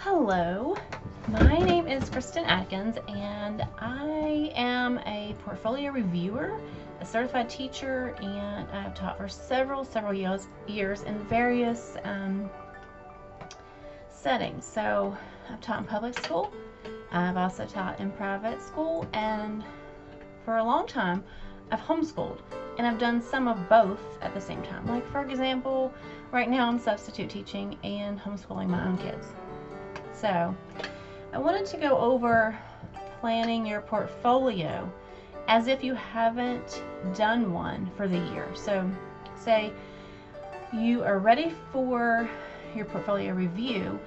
Hello, my name is Kristen Adkins and I am a portfolio reviewer, a certified teacher, and I've taught for several years in various settings. So I've taught in public school, I've also taught in private school, and for a long time I've homeschooled, and I've done some of both at the same time. Like, for example, right now I'm substitute teaching and homeschooling my own kids. So I wanted to go over planning your portfolio as if you haven't done one for the year. So say you are ready for your portfolio review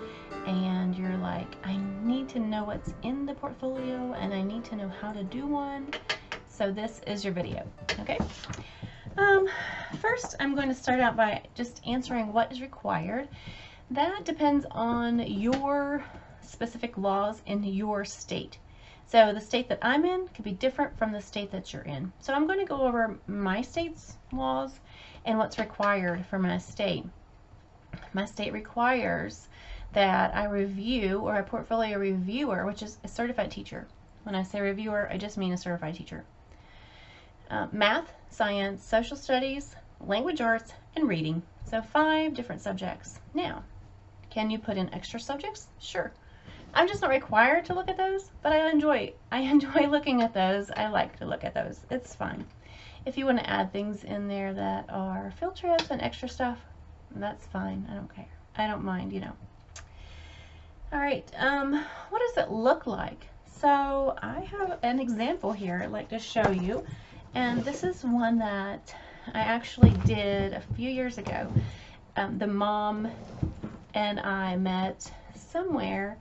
and you're like, I need to know what's in the portfolio and I need to know how to do one. So this is your video, okay? First, I'm going to start out by just answering what is required. That depends on your specific laws in your state. So the state that I'm in could be different from the state that you're in. So I'm going to go over my state's laws and what's required for my state. My state requires that I review, or a portfolio reviewer, which is a certified teacher. When I say reviewer, I just mean a certified teacher. Math, science, social studies, language arts, and reading. So 5 different subjects. Now, can you put in extra subjects? Sure. I'm just not required to look at those, but I enjoy looking at those. I like to look at those. It's fine. If you want to add things in there that are field trips and extra stuff, that's fine. I don't care. I don't mind, you know. All right, what does it look like? So I have an example here I'd like to show you, and this is one that I actually did a few years ago. The mom and I met somewhere,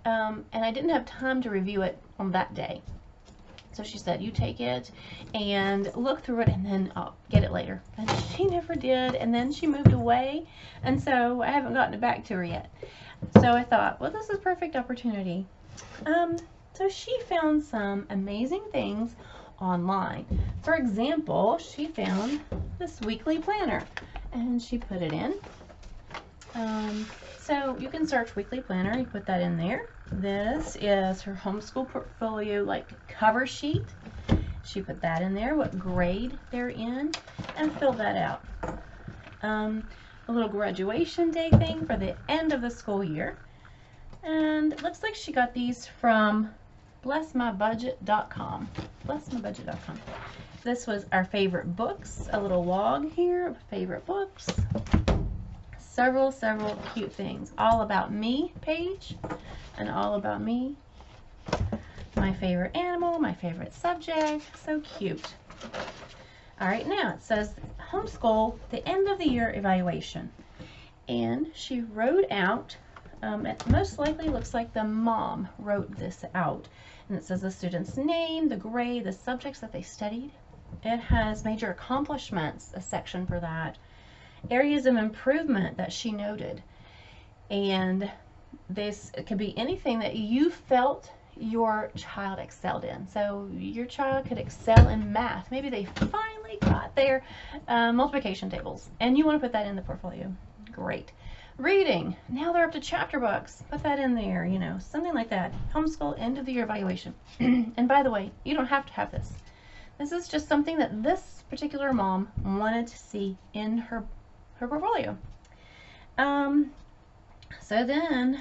and I didn't have time to review it on that day. So she said, you take it and look through it and then I'll get it later. And she never did, and then she moved away, and so I haven't gotten it back to her yet. So I thought, well, this is a perfect opportunity. So she found some amazing things online. For example, she found this weekly planner and she put it in. So you can search weekly planner, you put that in there. This is her homeschool portfolio, like, cover sheet. She put that in there, what grade they're in, and filled that out. A little graduation day thing for the end of the school year. And it looks like she got these from blessmybudget.com. Blessmybudget.com. This was our favorite books, a little log here of favorite books. Several cute things. All about me page, and all about me. My favorite animal, my favorite subject. So cute. All right, now it says homeschool, the end of the year evaluation. And she wrote out, it most likely looks like the mom wrote this out. And it says the student's name, the grade, the subjects that they studied. It has major accomplishments, a section for that. Areas of improvement that she noted. And this, it could be anything that you felt your child excelled in. So your child could excel in math. Maybe they finally got their multiplication tables and you want to put that in the portfolio. Great. Reading. Now they're up to chapter books. Put that in there, you know, something like that. Homeschool end of the year evaluation. And by the way, you don't have to have this. This is just something that this particular mom wanted to see in her portfolio. So then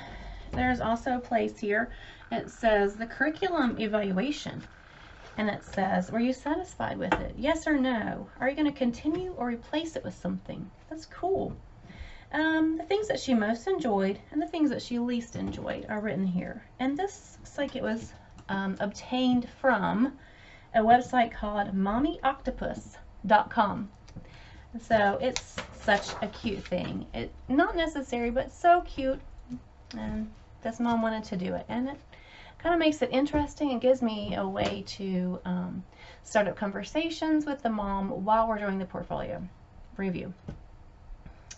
there's also a place here. It says the curriculum evaluation, and it says, were you satisfied with it? Yes or no? Are you going to continue or replace it with something? That's cool. The things that she most enjoyed and the things that she least enjoyed are written here. And this looks like it was obtained from a website called mommyoctopus.com. So it's such a cute thing. It not necessary, but so cute. And this mom wanted to do it, and it kind of makes it interesting and gives me a way to start up conversations with the mom while we're doing the portfolio review.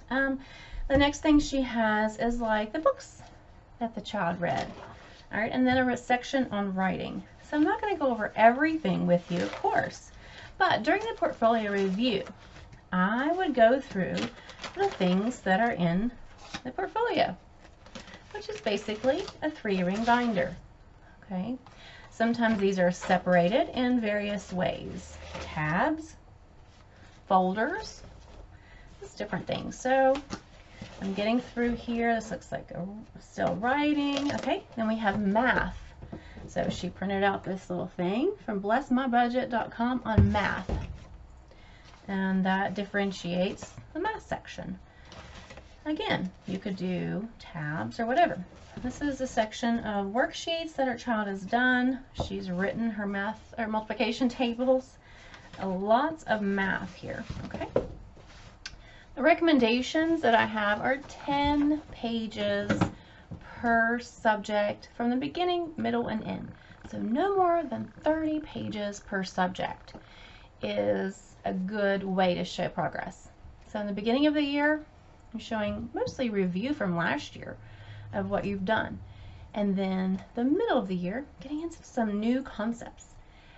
The next thing she has is like the books that the child read. All right, and then a section on writing. So I'm not going to go over everything with you, of course, but during the portfolio review, I would go through the things that are in the portfolio. which is basically a 3-ring binder. Okay, sometimes these are separated in various ways. Tabs, folders, just different things. So I'm getting through here. This looks like still writing. Okay, then we have math. So she printed out this little thing from blessmybudget.com on math. And that differentiates the math section. Again, you could do tabs or whatever. This is a section of worksheets that her child has done. She's written her math or multiplication tables. Lots of math here, okay? The recommendations that I have are 10 pages per subject from the beginning, middle, and end. So no more than 30 pages per subject is a good way to show progress. So in the beginning of the year, you're showing mostly review from last year of what you've done. And then the middle of the year, getting into some new concepts.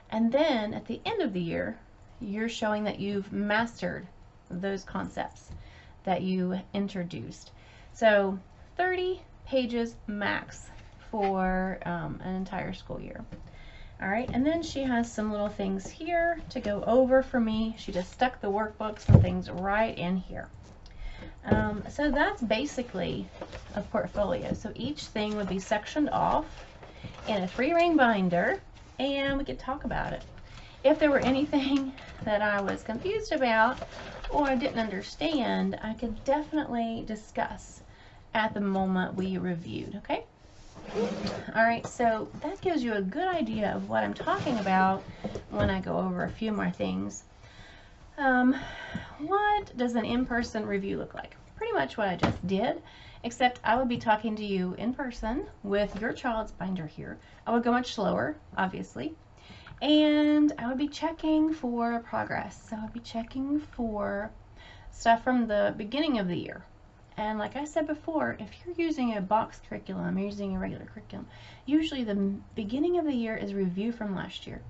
And then at the end of the year, you're showing that you've mastered those concepts that you introduced. So 30 pages max for an entire school year. All right, and then she has some little things here to go over for me. She just stuck the workbooks and things right in here. So that's basically a portfolio. So each thing would be sectioned off in a 3-ring binder, and we could talk about it. If there were anything that I was confused about or I didn't understand, I could definitely discuss at the moment we reviewed, okay? All right, so that gives you a good idea of what I'm talking about when I go over a few more things. What does an in-person review look like? Pretty much what I just did, except I would be talking to you in person with your child's binder here. I would go much slower, obviously, and I would be checking for progress. So I would be checking for stuff from the beginning of the year. And like I said before, if you're using a box curriculum, you're using a regular curriculum, usually the beginning of the year is review from last year.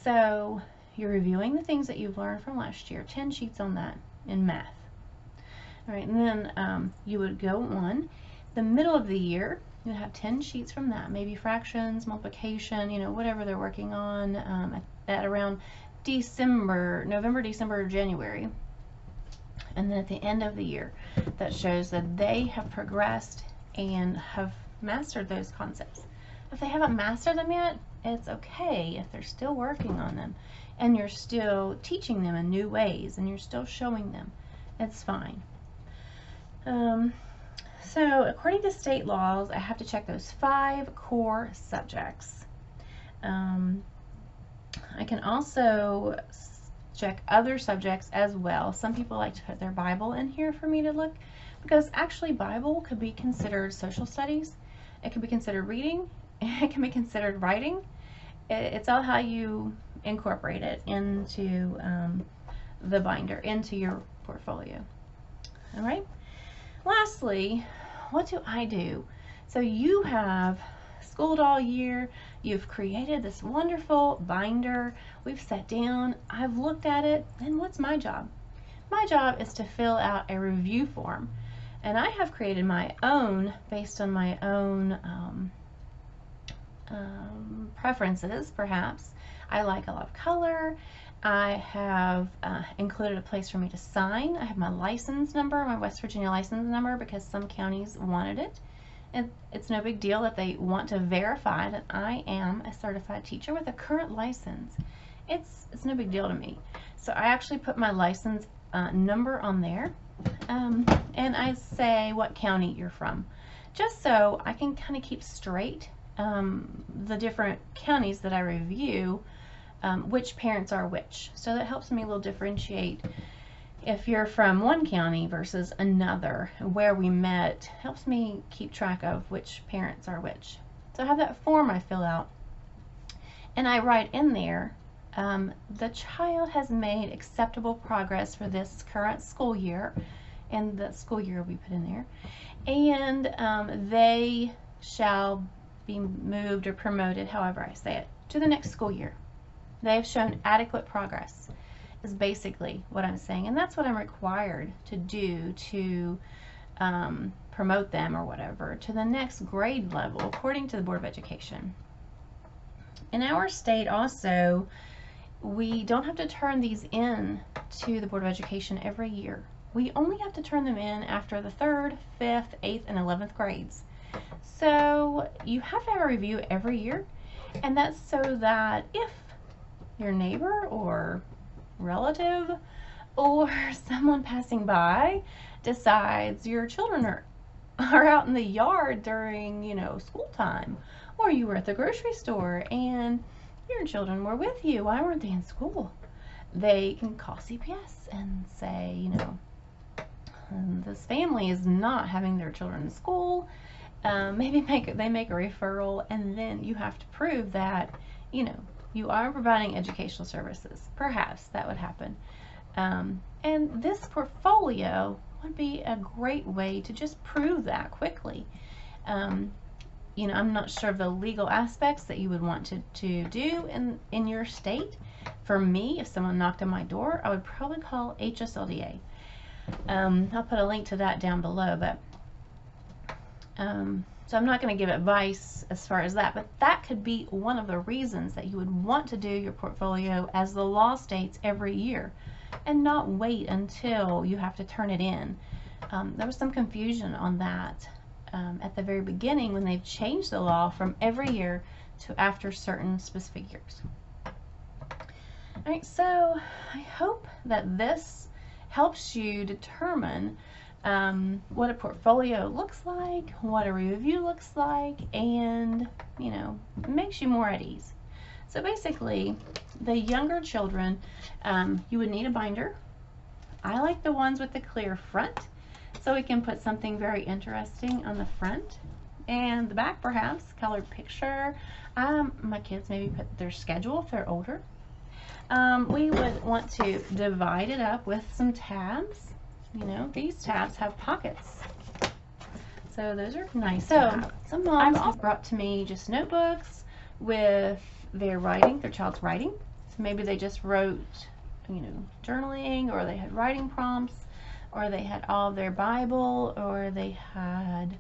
So you're reviewing the things that you've learned from last year, 10 sheets on that in math. All right, and then you would go on the middle of the year, you have 10 sheets from that, maybe fractions, multiplication, you know, whatever they're working on at around November, December, or January. And then at the end of the year, that shows that they have progressed and have mastered those concepts. If they haven't mastered them yet, it's okay if they're still working on them and you're still teaching them in new ways and you're still showing them. It's fine. So according to state laws, I have to check those 5 core subjects. I can also check other subjects as well. Some people like to put their Bible in here for me to look, because actually Bible could be considered social studies, it could be considered reading, it can be considered writing. It's all how you incorporate it into the binder, into your portfolio. All right. Lastly, what do I do? So you have schooled all year, you've created this wonderful binder, we've sat down, I've looked at it, and what's my job? My job is to fill out a review form, and I have created my own based on my own preferences, perhaps. I like a lot of color. I have included a place for me to sign. I have my license number, my West Virginia license number, because some counties wanted it. And it's no big deal that they want to verify that I am a certified teacher with a current license. It's no big deal to me. So I actually put my license number on there, and I say what county you're from, just so I can kind of keep straight the different counties that I review, which parents are which. So that helps me a little differentiate if you're from one county versus another, where we met, helps me keep track of which parents are which. So I have that form I fill out, and I write in there, the child has made acceptable progress for this current school year, and the school year will be put in there, and they shall be moved or promoted, however I say it, to the next school year. They have shown adequate progress, is basically what I'm saying, and that's what I'm required to do to promote them or whatever to the next grade level according to the Board of Education. In our state also, we don't have to turn these in to the Board of Education every year. We only have to turn them in after the 3rd, 5th, 8th, and 11th grades. So you have to have a review every year, and that's so that if your neighbor or relative or someone passing by decides your children are out in the yard during, school time, or you were at the grocery store and your children were with you, why weren't they in school? They can call CPS and say, this family is not having their children in school. Maybe they make a referral, and then you have to prove that, you are providing educational services. Perhaps that would happen. And this portfolio would be a great way to just prove that quickly. I'm not sure of the legal aspects that you would want to do in your state. For me, if someone knocked on my door, I would probably call HSLDA. I'll put a link to that down below, but so I'm not going to give advice as far as that, but that could be one of the reasons that you would want to do your portfolio as the law states every year, and not wait until you have to turn it in. There was some confusion on that at the very beginning when they've changed the law from every year to after certain specific years. Alright, so I hope that this helps you determine what a portfolio looks like, what a review looks like, and it makes you more at ease. So basically, the younger children, you would need a binder. I like the ones with the clear front, so we can put something very interesting on the front, and the back perhaps colored picture. My kids maybe put their schedule if they're older. We would want to divide it up with some tabs. These tabs have pockets, so those are nice to have. Some moms have brought to me just notebooks with their child's writing. So maybe they just wrote, journaling, or they had writing prompts, or they had all of their Bible, or they had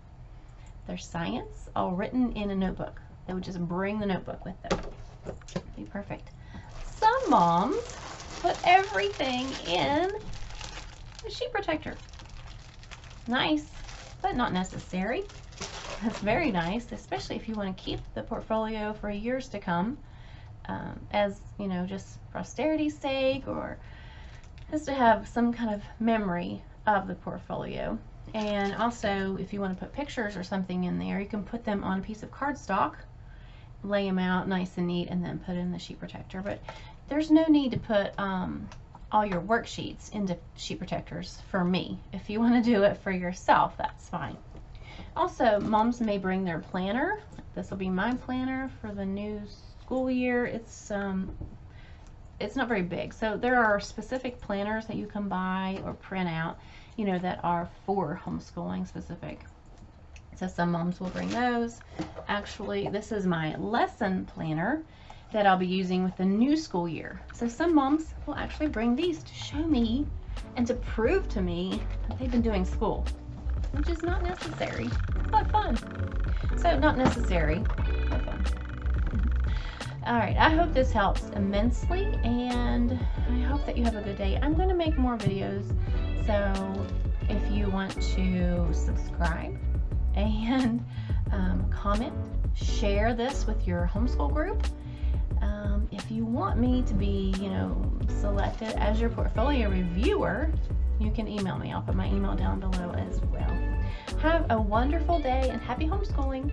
their science all written in a notebook. They would just bring the notebook with them. Be perfect. Some moms put everything in a sheet protector. Nice, but not necessary. That's very nice, especially if you want to keep the portfolio for years to come, as just posterity's sake, or just to have some kind of memory of the portfolio. And also, if you want to put pictures or something in there, you can put them on a piece of cardstock, lay them out nice and neat, and then put in the sheet protector. But there's no need to put all your worksheets into sheet protectors for me. If you want to do it for yourself, that's fine. Also, moms may bring their planner. This will be my planner for the new school year. It's not very big, so there are specific planners that you can buy or print out, that are for homeschooling specific. So some moms will bring those. Actually, this is my lesson planner that I'll be using with the new school year. So some moms will actually bring these to show me and to prove to me that they've been doing school, which is not necessary, but fun. So not necessary, but fun. Alright, I hope this helps immensely, and I hope that you have a good day. I'm going to make more videos, so if you want to subscribe and comment, share this with your homeschool group. If you want me to be, selected as your portfolio reviewer, you can email me. I'll put my email down below as well. Have a wonderful day and happy homeschooling.